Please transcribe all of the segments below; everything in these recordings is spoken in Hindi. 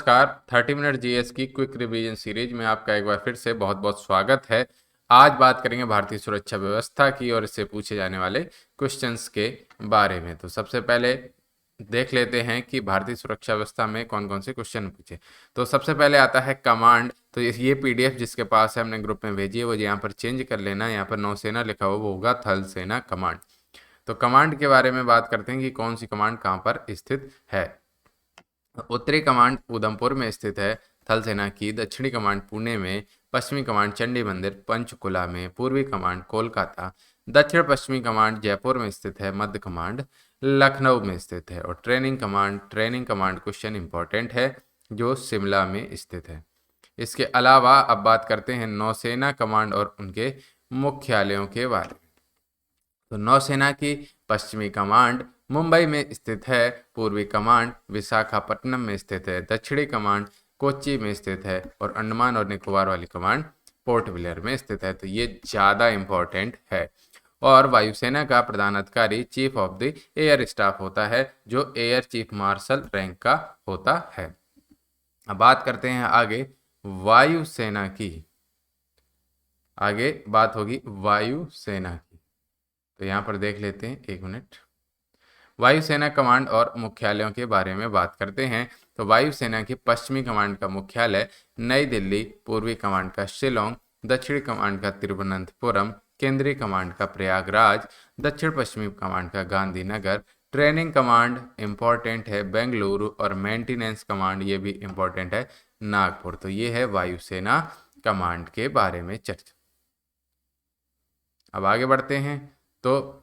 नमस्कार। 30 मिनट जीएस की क्विक रिवीजन सीरीज में आपका एक बार फिर से बहुत बहुत स्वागत है। आज बात करेंगे भारतीय सुरक्षा व्यवस्था की और इससे पूछे जाने वाले क्वेश्चंस के बारे में। तो सबसे पहले देख लेते हैं कि भारतीय सुरक्षा व्यवस्था में कौन कौन से क्वेश्चन पूछे। तो सबसे पहले आता है कमांड। तो ये पीडीएफ जिसके पास है हमने ग्रुप में भेजी है, वो यहाँ पर चेंज कर लेना। यहाँ पर नौसेना लिखा हुआ वो होगा थल सेना कमांड। तो कमांड के बारे में बात करते हैं कि कौन सी कमांड कहाँ पर स्थित है। उत्तरी कमांड उधमपुर में स्थित है थल सेना की, दक्षिणी कमांड पुणे में, पश्चिमी कमांड चंडी मंदिर पंचकुला में, पूर्वी कमांड कोलकाता, दक्षिण पश्चिमी कमांड जयपुर में स्थित है, मध्य कमांड लखनऊ में स्थित है और ट्रेनिंग कमांड क्वेश्चन इंपॉर्टेंट है जो शिमला में स्थित है। इसके अलावा अब बात करते हैं नौसेना कमांड और उनके मुख्यालयों के बारे में। तो नौसेना की पश्चिमी कमांड मुंबई में स्थित है, पूर्वी कमांड विशाखापट्टनम में स्थित है, दक्षिणी कमांड कोच्चि में स्थित है और अंडमान और निकोबार वाली कमांड पोर्ट ब्लेयर में स्थित है। तो ये ज़्यादा इम्पोर्टेंट है। और वायुसेना का प्रधान अधिकारी chief of the air staff होता है, जो एयर चीफ मार्शल रैंक का होता है। अब बात करते हैं आगे वायुसेना की। आगे बात होगी वायुसेना की। तो यहाँ पर देख लेते हैं, एक मिनट। वायुसेना कमांड और मुख्यालयों के बारे में बात करते हैं। तो वायुसेना की पश्चिमी कमांड का मुख्यालय नई दिल्ली, पूर्वी कमांड का शिलोंग, दक्षिणी कमांड का तिरुवनंतपुरम, केंद्रीय कमांड का प्रयागराज, दक्षिण पश्चिमी कमांड का गांधीनगर, ट्रेनिंग कमांड इंपॉर्टेंट है बेंगलुरु और मेंटेनेंस कमांड ये भी इंपॉर्टेंट है नागपुर। तो ये है वायुसेना कमांड के बारे में चर्चा। अब आगे बढ़ते हैं। तो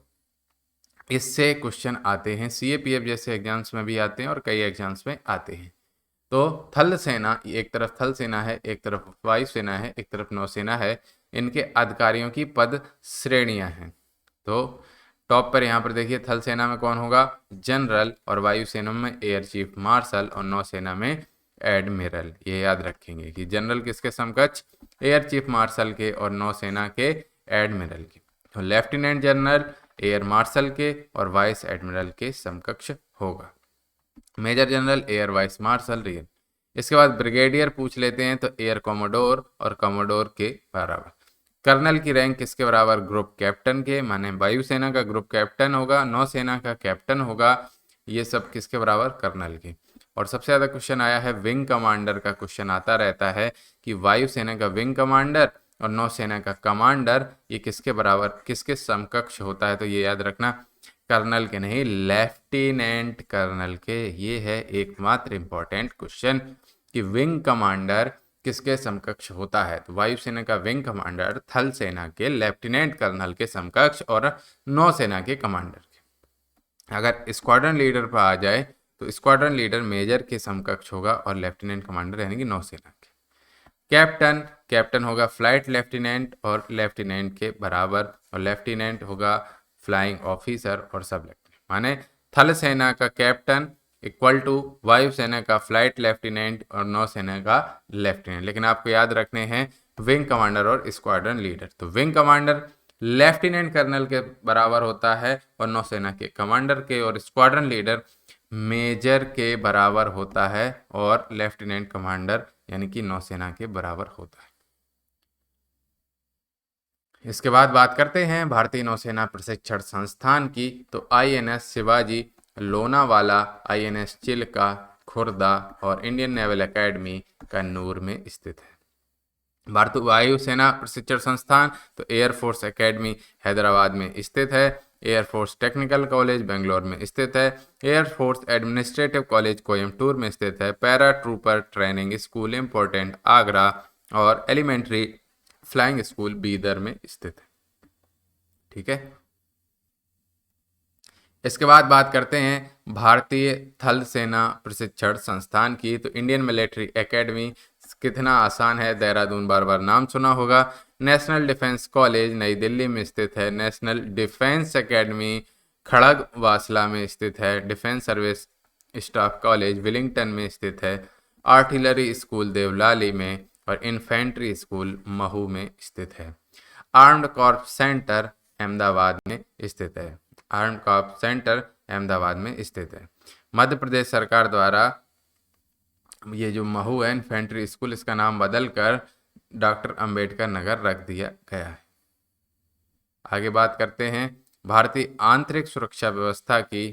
इससे क्वेश्चन आते हैं सीएपीएफ जैसे एग्जाम्स में भी आते हैं और कई एग्जाम्स में आते हैं। तो थल सेना, एक तरफ थल सेना है, एक तरफ वायुसेना है, एक तरफ नौसेना है। इनके अधिकारियों की पद श्रेणियां हैं। तो टॉप पर यहाँ पर देखिए, थल सेना में कौन होगा? जनरल, और वायुसेना में एयर चीफ मार्शल और नौसेना में एडमिरल। ये याद रखेंगे कि जनरल किसके समकक्ष? एयर चीफ मार्शल के, और नौसेना के एडमिरल के। तो लेफ्टिनेंट जनरल एयर मार्शल के और वाइस एडमिरल के समकक्ष होगा। Major general air vice marshal rear. इसके बाद ब्रिगेडियर पूछ लेते हैं, तो एयर कॉमोडोर और कॉमोडोर के बराबर। कर्नल की रैंक किसके बराबर? ग्रुप कैप्टन के, माने वायुसेना का ग्रुप कैप्टन होगा, नौसेना का कैप्टन होगा। ये सब किसके बराबर? कर्नल के। और सबसे ज्यादा क्वेश्चन आया है विंग कमांडर का। क्वेश्चन आता रहता है कि वायुसेना का विंग कमांडर और नौसेना का कमांडर ये किसके बराबर, किसके समकक्ष होता है? तो ये याद रखना, कर्नल के नहीं, लेफ्टिनेंट कर्नल के। ये है एकमात्र इंपॉर्टेंट क्वेश्चन कि विंग कमांडर किसके समकक्ष होता है। तो वायुसेना का विंग कमांडर थल सेना के लेफ्टिनेंट कर्नल के समकक्ष और नौसेना के कमांडर के। अगर स्क्वाड्रन लीडर पर आ जाए तो स्क्वाड्रन लीडर मेजर के समकक्ष होगा और लेफ्टिनेंट कमांडर यानी कि नौसेना के। कैप्टन होगा फ्लाइट लेफ्टिनेंट और लेफ्टिनेंट के बराबर, और लेफ्टिनेंट होगा फ्लाइंग ऑफिसर और सब लेफ्टिनेंट। माने थल सेना का कैप्टन इक्वल टू वायुसेना का फ्लाइट लेफ्टिनेंट और नौसेना का लेफ्टिनेंट। लेकिन आपको याद रखने हैं विंग कमांडर और स्क्वाड्रन लीडर। तो विंग कमांडर लेफ्टिनेंट कर्नल के बराबर होता है और नौसेना के कमांडर के, और स्क्वाड्रन लीडर मेजर के बराबर होता है और लेफ्टिनेंट कमांडर यानी कि नौसेना के बराबर होता है। इसके बाद बात करते हैं भारतीय नौसेना प्रशिक्षण संस्थान की। तो आईएनएस शिवाजी, लोनावाला, आईएनएस चिल्का, खुर्दा और इंडियन नेवल एकेडमी कन्नूर में स्थित है। भारतीय वायुसेना प्रशिक्षण संस्थान तो एयरफोर्स एकेडमी हैदराबाद में स्थित है। एयरफोर्स टेक्निकल कॉलेज बेंगलोर में स्थित है। एयरफोर्स एडमिनिस्ट्रेटिव कॉलेज कोयम्बटूर में स्थित है। Para trooper training school important Agra, और एलिमेंट्री फ्लाइंग स्कूल बीदर में स्थित है। ठीक है। इसके बाद बात करते हैं भारतीय थल सेना प्रशिक्षण संस्थान की। तो इंडियन मिलिट्री एकेडमी कितना आसान है, देहरादून बार बार नाम सुना होगा। नेशनल डिफेंस कॉलेज नई दिल्ली में स्थित है। नेशनल डिफेंस एकेडमी खड़गवासला में स्थित है। Defence service staff college Willingdon में स्थित है। आर्टिलरी स्कूल देवलाली में, और इन्फेंट्री स्कूल महू में स्थित है। आर्म्ड कॉर्प सेंटर अहमदाबाद में स्थित है। आर्म्ड कॉर्प सेंटर अहमदाबाद में स्थित है। मध्य प्रदेश सरकार द्वारा ये जो महू है इन्फेंट्री स्कूल, इसका नाम बदलकर डॉक्टर अंबेडकर नगर रख दिया गया है। आगे बात करते हैं भारतीय आंतरिक सुरक्षा व्यवस्था की,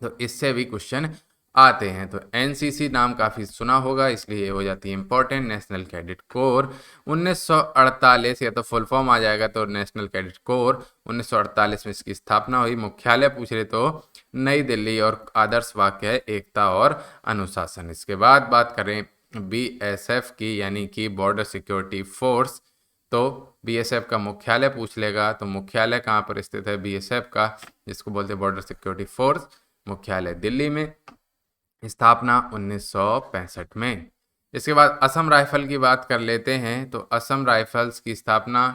तो इससे भी क्वेश्चन आते हैं। तो एनसीसी नाम काफ़ी सुना होगा, इसलिए हो जाती है इंपॉर्टेंट, नेशनल कैडेट कोर। 1948, या तो फुल फॉर्म आ जाएगा तो नेशनल कैडेट कोर, 1948 में इसकी स्थापना हुई। मुख्यालय पूछ रहे तो नई दिल्ली, और आदर्श वाक्य है एकता और अनुशासन। इसके बाद बात करें बीएसएफ की, यानी कि बॉर्डर सिक्योरिटी फोर्स। तो बीएसएफ का मुख्यालय पूछ लेगा, तो मुख्यालय कहाँ पर स्थित है बीएसएफ का, जिसको बोलते हैं बॉर्डर सिक्योरिटी फोर्स, मुख्यालय दिल्ली में। स्थापना 1965 में। इसके बाद असम राइफल की बात कर लेते हैं। तो असम राइफल्स की स्थापना,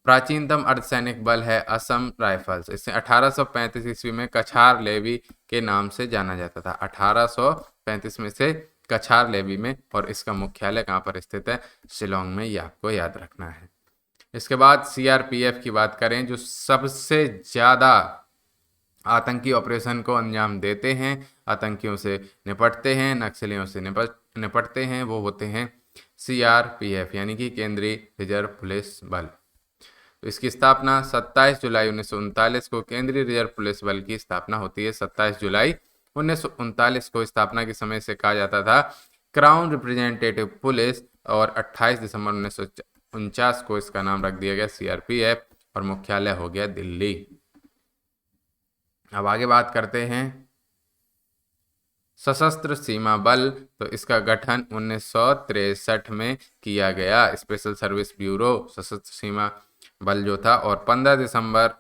प्राचीनतम अर्धसैनिक बल है असम राइफल्स। इसे 1835 ईस्वी में कछार लेवी के नाम से जाना जाता था, 1835 में से कछार लेवी में, और इसका मुख्यालय कहाँ पर स्थित है, शिलोंग में, ये आपको याद रखना है। इसके बाद सीआरपीएफ की बात करें, जो सबसे ज़्यादा आतंकी ऑपरेशन को अंजाम देते हैं, आतंकियों से निपटते हैं, नक्सलियों से निपटते हैं, वो होते हैं सीआरपीएफ, यानी कि केंद्रीय रिजर्व पुलिस बल। तो इसकी स्थापना 27 जुलाई 1939 को केंद्रीय रिजर्व पुलिस बल की स्थापना होती है। 27 जुलाई 1939 को स्थापना के समय से कहा जाता था क्राउन रिप्रेजेंटेटिव पुलिस, और 28 दिसंबर 1949 को इसका नाम रख दिया गया सीआरपीएफ, और मुख्यालय हो गया दिल्ली। अब आगे बात करते हैं सशस्त्र सीमा बल। तो इसका गठन 1963 में किया गया, स्पेशल सर्विस ब्यूरो सशस्त्र सीमा बल जो था, और 15 दिसंबर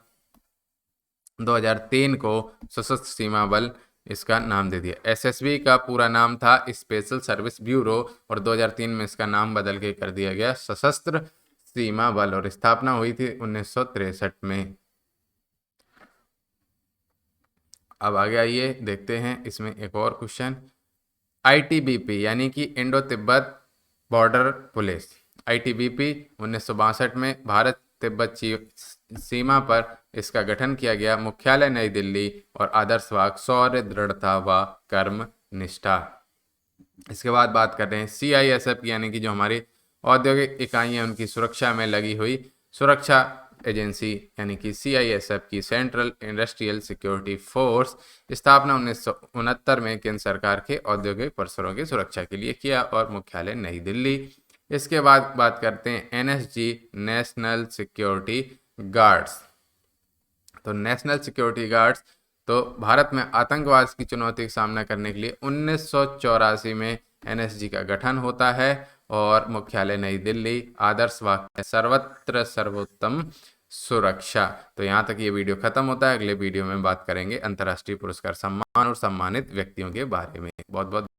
2003 को सशस्त्र सीमा बल इसका नाम दे दिया। एसएसबी का पूरा नाम था स्पेशल सर्विस ब्यूरो, और 2003 में इसका नाम बदल के कर दिया गया सशस्त्र सीमा बल, और स्थापना हुई थी 1963 में। अब आगे आइए देखते हैं इसमें एक और क्वेश्चन। आईटीबीपी यानी कि Indo Tibet border police, ITBP 1962 में भारत तिब्बत सीमा पर इसका गठन किया गया। मुख्यालय नई दिल्ली, और आदर्श वाक्य शौर्य, दृढ़ता व कर्म निष्ठा। इसके बाद बात करते हैं सीआईएसएफ की, यानी कि जो हमारी औद्योगिक इकाइयाँ उनकी सुरक्षा में लगी हुई सुरक्षा एजेंसी, यानी कि सीआईएसएफ की सेंट्रल इंडस्ट्रियल सिक्योरिटी फोर्स। स्थापना 1969 में केंद्र सरकार के औद्योगिक परिसरों की सुरक्षा के लिए किया, और मुख्यालय नई दिल्ली। इसके बाद बात करते हैं एनएसजी, नेशनल सिक्योरिटी गार्ड्स। तो नेशनल सिक्योरिटी गार्ड्स, तो भारत में आतंकवाद की चुनौती का सामना करने के लिए 1984 में एनएसजी का गठन होता है, और मुख्यालय नई दिल्ली। आदर्श वाक्य सर्वत्र सर्वोत्तम सुरक्षा। तो यहाँ तक ये वीडियो खत्म होता है। अगले वीडियो में बात करेंगे अंतर्राष्ट्रीय पुरस्कार सम्मान और सम्मानित व्यक्तियों के बारे में। बहुत बहुत